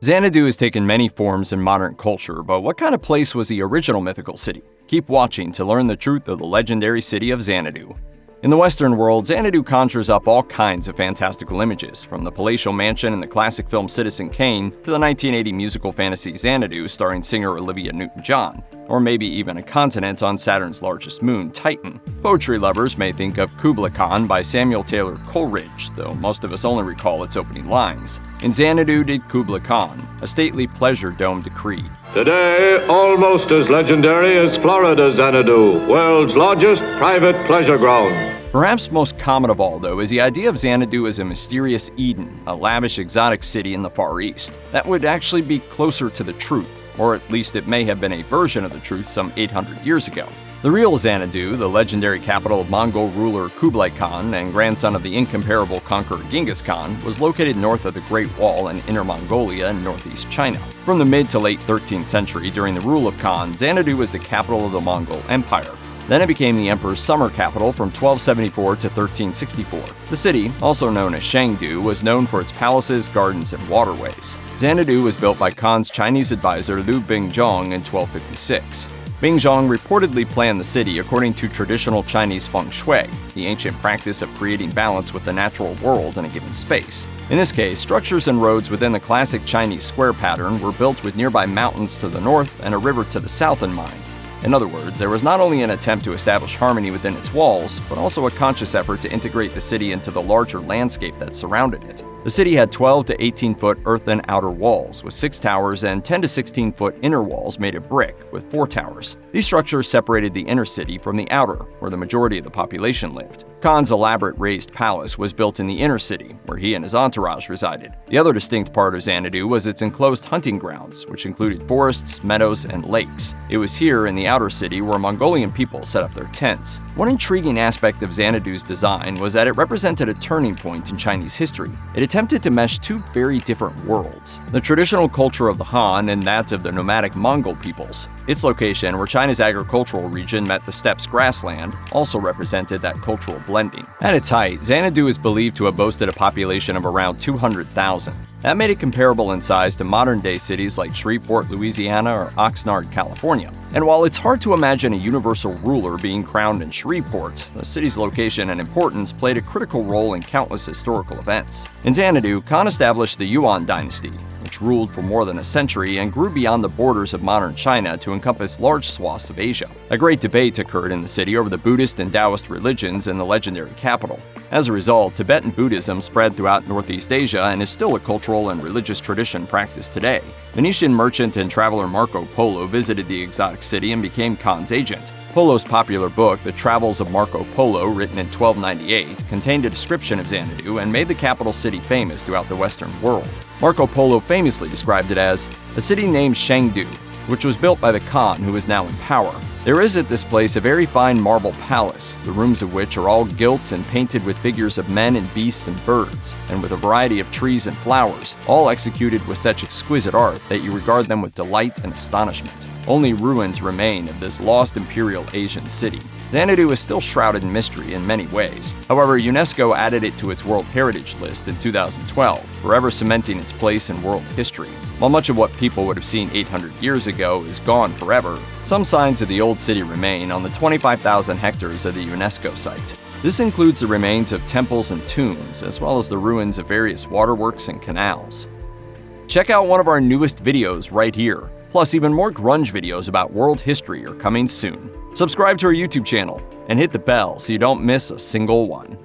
Xanadu has taken many forms in modern culture, but what kind of place was the original mythical city? Keep watching to learn the truth of the legendary city of Xanadu. In the Western world, Xanadu conjures up all kinds of fantastical images, from the palatial mansion in the classic film Citizen Kane to the 1980 musical fantasy Xanadu starring singer Olivia Newton-John, or maybe even a continent on Saturn's largest moon, Titan. Poetry lovers may think of Kublai Khan by Samuel Taylor Coleridge, though most of us only recall its opening lines. In Xanadu did Kublai Khan, a stately pleasure dome decree. Today, almost as legendary as Florida's Xanadu, world's largest private pleasure ground. Perhaps most common of all, though, is the idea of Xanadu as a mysterious Eden, a lavish exotic city in the Far East. That would actually be closer to the truth, or at least it may have been a version of the truth some 800 years ago. The real Xanadu, the legendary capital of Mongol ruler Kublai Khan and grandson of the incomparable conqueror Genghis Khan, was located north of the Great Wall in Inner Mongolia in northeast China. From the mid to late 13th century, during the rule of Khan, Xanadu was the capital of the Mongol Empire. Then it became the emperor's summer capital from 1274 to 1364. The city, also known as Chengdu, was known for its palaces, gardens, and waterways. Xanadu was built by Khan's Chinese advisor Liu Bingzhong in 1256. Bingzhong reportedly planned the city according to traditional Chinese feng shui, the ancient practice of creating balance with the natural world in a given space. In this case, structures and roads within the classic Chinese square pattern were built with nearby mountains to the north and a river to the south in mind. In other words, there was not only an attempt to establish harmony within its walls, but also a conscious effort to integrate the city into the larger landscape that surrounded it. The city had 12 to 18-foot earthen outer walls with 6 towers and 10 to 16-foot inner walls made of brick with 4 towers. These structures separated the inner city from the outer, where the majority of the population lived. Khan's elaborate raised palace was built in the inner city, where he and his entourage resided. The other distinct part of Xanadu was its enclosed hunting grounds, which included forests, meadows, and lakes. It was here in the outer city where Mongolian people set up their tents. One intriguing aspect of Xanadu's design was that it represented a turning point in Chinese history. It attempted to mesh two very different worlds, the traditional culture of the Han and that of the nomadic Mongol peoples. Its location, where China's agricultural region met the steppes grassland, also represented that cultural blending. At its height, Xanadu is believed to have boasted a population of around 200,000. That made it comparable in size to modern-day cities like Shreveport, Louisiana, or Oxnard, California. And while it's hard to imagine a universal ruler being crowned in Shreveport, the city's location and importance played a critical role in countless historical events. In Xanadu, Khan established the Yuan dynasty, which ruled for more than a century and grew beyond the borders of modern China to encompass large swaths of Asia. A great debate occurred in the city over the Buddhist and Taoist religions in the legendary capital. As a result, Tibetan Buddhism spread throughout Northeast Asia and is still a cultural and religious tradition practiced today. Venetian merchant and traveler Marco Polo visited the exotic city and became Khan's agent. Polo's popular book, The Travels of Marco Polo, written in 1298, contained a description of Xanadu and made the capital city famous throughout the Western world. Marco Polo famously described it as a city named Chengdu, which was built by the Khan, who is now in power. There is at this place a very fine marble palace, the rooms of which are all gilt and painted with figures of men and beasts and birds, and with a variety of trees and flowers, all executed with such exquisite art that you regard them with delight and astonishment. Only ruins remain of this lost imperial Asian city. Xanadu is still shrouded in mystery in many ways. However, UNESCO added it to its World Heritage List in 2012, forever cementing its place in world history. While much of what people would have seen 800 years ago is gone forever, some signs of the old city remain on the 25,000 hectares of the UNESCO site. This includes the remains of temples and tombs, as well as the ruins of various waterworks and canals. Check out one of our newest videos right here. Plus, even more grunge videos about world history are coming soon. Subscribe to our YouTube channel and hit the bell so you don't miss a single one.